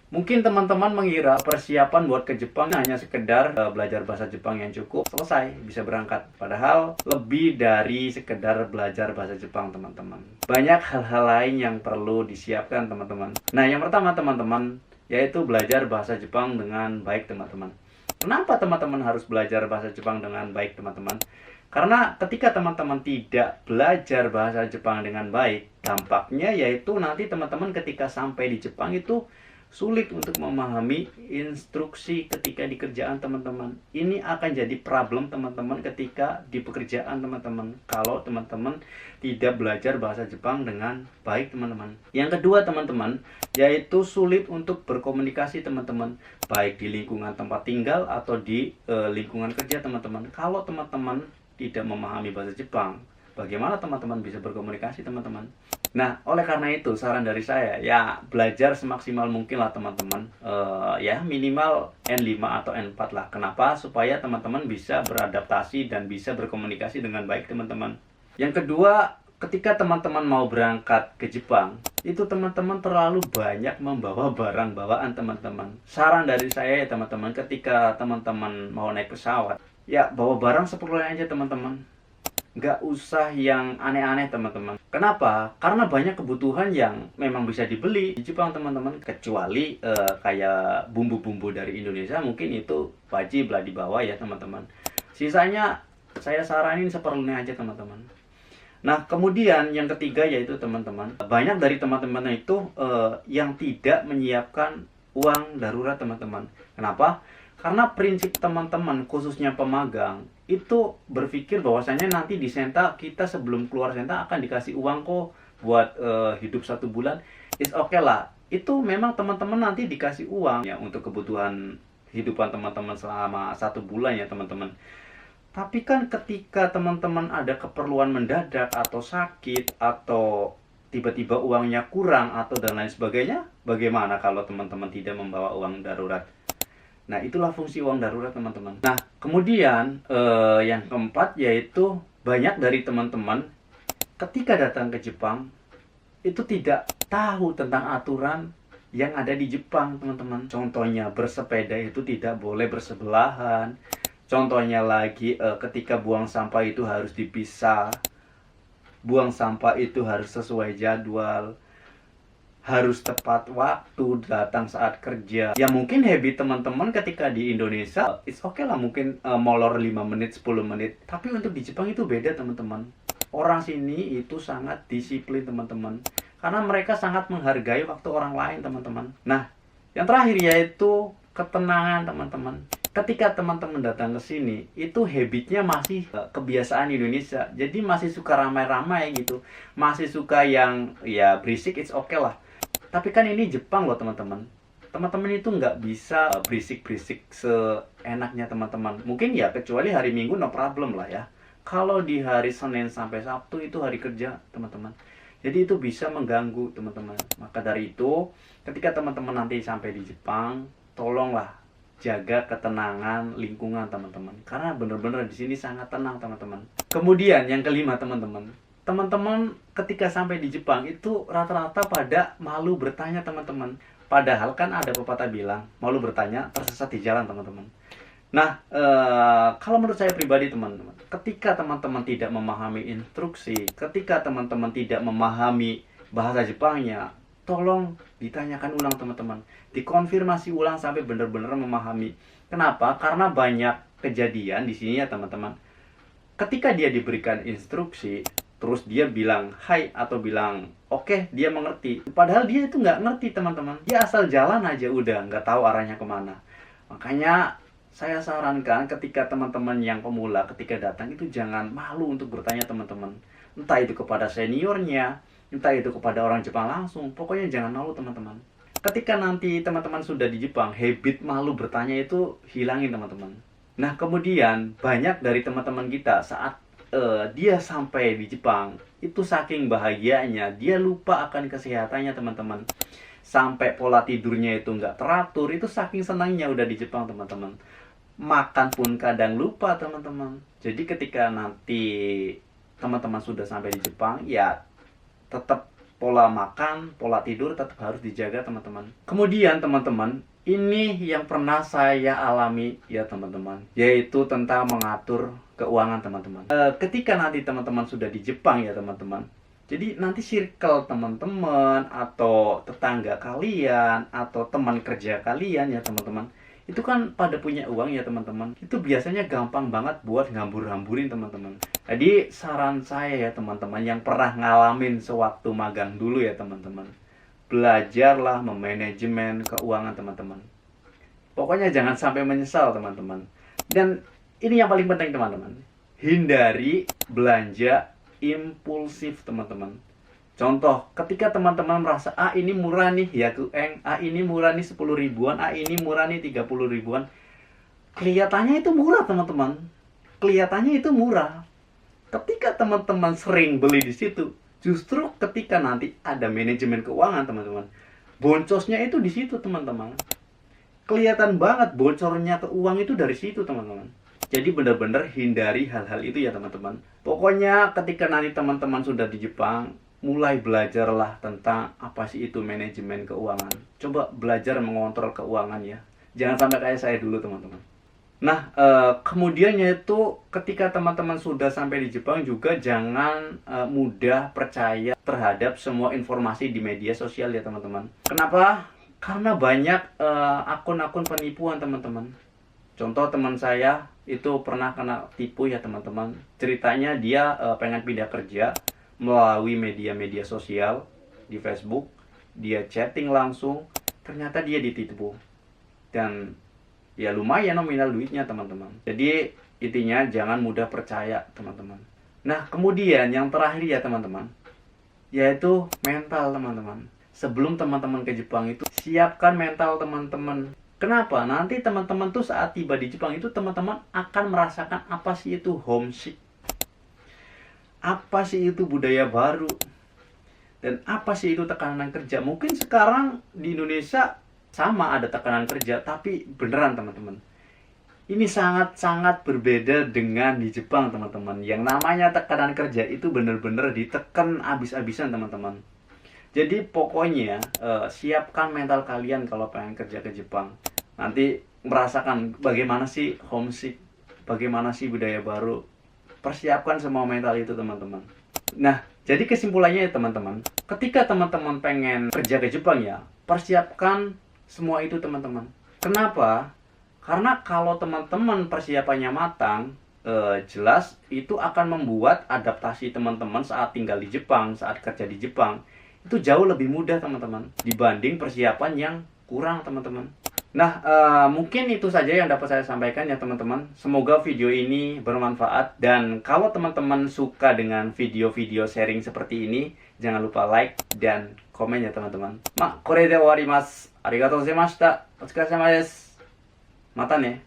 Mungkin teman-teman mengira persiapan buat ke Jepang hanya sekedar belajar bahasa Jepang yang cukup, selesai, bisa berangkat. Padahal lebih dari sekedar belajar bahasa Jepang, teman-teman. Banyak hal-hal lain yang perlu disiapkan, teman-teman. Nah, yang pertama, teman-teman, yaitu belajar bahasa Jepang dengan baik, teman-teman. Kenapa teman-teman harus belajar bahasa Jepang dengan baik, teman-teman? Karena ketika teman-teman tidak belajar bahasa Jepang dengan baik, dampaknya yaitu nanti teman-teman ketika sampai di Jepang itu sulit untuk memahami instruksi ketika di kerjaan teman-teman. Ini akan jadi problem teman-teman ketika di pekerjaan teman-teman, kalau teman-teman tidak belajar bahasa Jepang dengan baik, teman-teman. Yang kedua, teman-teman, yaitu sulit untuk berkomunikasi, teman-teman, baik di lingkungan tempat tinggal atau di lingkungan kerja, teman-teman. Kalau teman-teman tidak memahami bahasa Jepang, bagaimana teman-teman bisa berkomunikasi, teman-teman? Nah, oleh karena itu saran dari saya, ya belajar semaksimal mungkin lah, teman-teman. Ya minimal N5 atau N4 lah. Kenapa? Supaya teman-teman bisa beradaptasi dan bisa berkomunikasi dengan baik, teman-teman. Yang kedua, ketika teman-teman mau berangkat ke Jepang, itu teman-teman terlalu banyak membawa barang bawaan, teman-teman. Saran dari saya ya, teman-teman, ketika teman-teman mau naik pesawat, ya bawa barang seperlunya aja, teman-teman. Nggak usah yang aneh-aneh, teman-teman. Kenapa? Karena banyak kebutuhan yang memang bisa dibeli di Jepang, teman-teman. Kecuali kayak bumbu-bumbu dari Indonesia, mungkin itu wajib lah dibawa ya, teman-teman. Sisanya saya saranin seperlunya aja, teman-teman. Nah, kemudian yang ketiga yaitu, teman-teman, banyak dari teman-teman itu yang tidak menyiapkan uang darurat, teman-teman. Kenapa? Karena prinsip teman-teman, khususnya pemagang, itu berpikir bahwasanya nanti di Senta kita sebelum keluar Senta akan dikasih uang kok buat hidup 1 bulan. It's okay lah. Itu memang teman-teman nanti dikasih uang ya untuk kebutuhan kehidupan teman-teman selama 1 bulan ya, teman-teman. Tapi kan ketika teman-teman ada keperluan mendadak atau sakit atau tiba-tiba uangnya kurang atau dan lain sebagainya, bagaimana kalau teman-teman tidak membawa uang darurat? Nah, itulah fungsi uang darurat, teman-teman. Nah, kemudian yang keempat yaitu banyak dari teman-teman ketika datang ke Jepang itu tidak tahu tentang aturan yang ada di Jepang, teman-teman. Contohnya bersepeda itu tidak boleh bersebelahan. Contohnya lagi ketika buang sampah itu harus dipisah. Buang sampah itu harus sesuai jadwal, harus tepat waktu, datang saat kerja. Ya mungkin habit teman-teman ketika di Indonesia it's okay lah, mungkin molor 5 menit 10 menit. Tapi untuk di Jepang itu beda, teman-teman. Orang sini itu sangat disiplin, teman-teman, karena mereka sangat menghargai waktu orang lain, teman-teman. Nah, yang terakhir yaitu ketenangan, teman-teman. Ketika teman-teman datang ke sini, itu habitnya masih kebiasaan Indonesia. Jadi masih suka ramai-ramai gitu. Masih suka yang ya berisik, it's okay lah. Tapi kan ini Jepang loh, teman-teman. Teman-teman itu nggak bisa berisik-berisik seenaknya, teman-teman. Mungkin ya kecuali hari Minggu no problem lah ya. Kalau di hari Senin sampai Sabtu itu hari kerja, teman-teman. Jadi itu bisa mengganggu, teman-teman. Maka dari itu, ketika teman-teman nanti sampai di Jepang, tolonglah jaga ketenangan lingkungan, teman-teman. Karena benar-benar di sini sangat tenang, teman-teman. Kemudian yang kelima, teman-teman. Teman-teman ketika sampai di Jepang itu rata-rata pada malu bertanya, teman-teman. Padahal kan ada pepatah bilang, malu bertanya tersesat di jalan, teman-teman. Nah, kalau menurut saya pribadi, teman-teman, ketika teman-teman tidak memahami instruksi, ketika teman-teman tidak memahami bahasa Jepangnya, tolong ditanyakan ulang, teman-teman. Dikonfirmasi ulang sampai benar-benar memahami. Kenapa? Karena banyak kejadian di sini ya, teman-teman. Ketika dia diberikan instruksi, terus dia bilang hai atau bilang oke, dia mengerti. Padahal dia itu nggak ngerti, teman-teman. Dia asal jalan aja udah, nggak tahu arahnya kemana. Makanya saya sarankan ketika teman-teman yang pemula ketika datang itu jangan malu untuk bertanya, teman-teman. Entah itu kepada seniornya, entah itu kepada orang Jepang langsung. Pokoknya jangan malu, teman-teman. Ketika nanti teman-teman sudah di Jepang, habit malu bertanya itu hilangin, teman-teman. Nah, kemudian banyak dari teman-teman kita saat dia sampai di Jepang, itu saking bahagianya, dia lupa akan kesehatannya, teman-teman. Sampai pola tidurnya itu nggak teratur, itu saking senangnya udah di Jepang, teman-teman. Makan pun kadang lupa, teman-teman. Jadi ketika nanti teman-teman sudah sampai di Jepang, ya tetap pola makan, pola tidur tetap harus dijaga teman-teman. Kemudian teman-teman, ini yang pernah saya alami ya teman-teman, yaitu tentang mengatur keuangan teman-teman. Ketika nanti teman-teman sudah di Jepang ya teman-teman, jadi nanti circle teman-teman atau tetangga kalian atau teman kerja kalian ya teman-teman, itu kan pada punya uang ya teman-teman. Itu biasanya gampang banget buat ngambur-hamburin teman-teman. Jadi saran saya ya teman-teman yang pernah ngalamin sewaktu magang dulu ya teman-teman, belajarlah memanajemen keuangan teman-teman. Pokoknya jangan sampai menyesal teman-teman. Dan ini yang paling penting teman-teman, hindari belanja impulsif teman-teman. Contoh, ketika teman-teman merasa ini murah nih ya kueng, ini murah nih 10 ribuan, ini murah nih 30 ribuan. Kelihatannya itu murah teman-teman. Kelihatannya itu murah. Ketika teman-teman sering beli di situ, justru ketika nanti ada manajemen keuangan teman-teman, boncosnya itu di situ teman-teman. Kelihatan banget bocornya ke uang itu dari situ teman-teman. Jadi benar-benar hindari hal-hal itu ya teman-teman. Pokoknya ketika nanti teman-teman sudah di Jepang, mulai belajarlah tentang apa sih itu manajemen keuangan. Coba belajar mengontrol keuangan ya. Jangan sampai kayak saya dulu teman-teman. Nah, kemudiannya itu ketika teman-teman sudah sampai di Jepang juga jangan mudah percaya terhadap semua informasi di media sosial ya teman-teman. Kenapa? Karena banyak akun-akun penipuan teman-teman. Contoh teman saya itu pernah kena tipu ya teman-teman. Ceritanya dia pengen pindah kerja melalui media-media sosial di Facebook. Dia chatting langsung, ternyata dia ditipu. Dan ya lumayan nominal duitnya teman-teman. Jadi intinya jangan mudah percaya teman-teman. Nah kemudian yang terakhir ya teman-teman, yaitu mental teman-teman. Sebelum teman-teman ke Jepang itu siapkan mental teman-teman. Kenapa? Nanti teman-teman tuh saat tiba di Jepang itu teman-teman akan merasakan apa sih itu homesick, apa sih itu budaya baru, dan apa sih itu tekanan kerja. Mungkin sekarang di Indonesia sama ada tekanan kerja, tapi beneran teman-teman, ini sangat-sangat berbeda dengan di Jepang teman-teman. Yang namanya tekanan kerja itu bener-bener ditekan abis-abisan teman-teman. Jadi pokoknya siapkan mental kalian kalau pengen kerja ke Jepang. Nanti merasakan bagaimana sih homesick, bagaimana sih budaya baru. Persiapkan semua mental itu teman-teman. Nah, jadi kesimpulannya ya teman-teman, ketika teman-teman pengen kerja ke Jepang ya, persiapkan semua itu teman-teman. Kenapa? Karena kalau teman-teman persiapannya matang, jelas itu akan membuat adaptasi teman-teman saat tinggal di Jepang, saat kerja di Jepang, itu jauh lebih mudah teman-teman, dibanding persiapan yang kurang teman-teman. Nah, mungkin itu saja yang dapat saya sampaikan ya teman-teman. Semoga video ini bermanfaat. Dan kalau teman-teman suka dengan video-video sharing seperti ini, jangan lupa like dan komen ya teman-teman. Kore de owarimasu. Arigatou gozaimashita. Otsukaresama desu. Mata ne.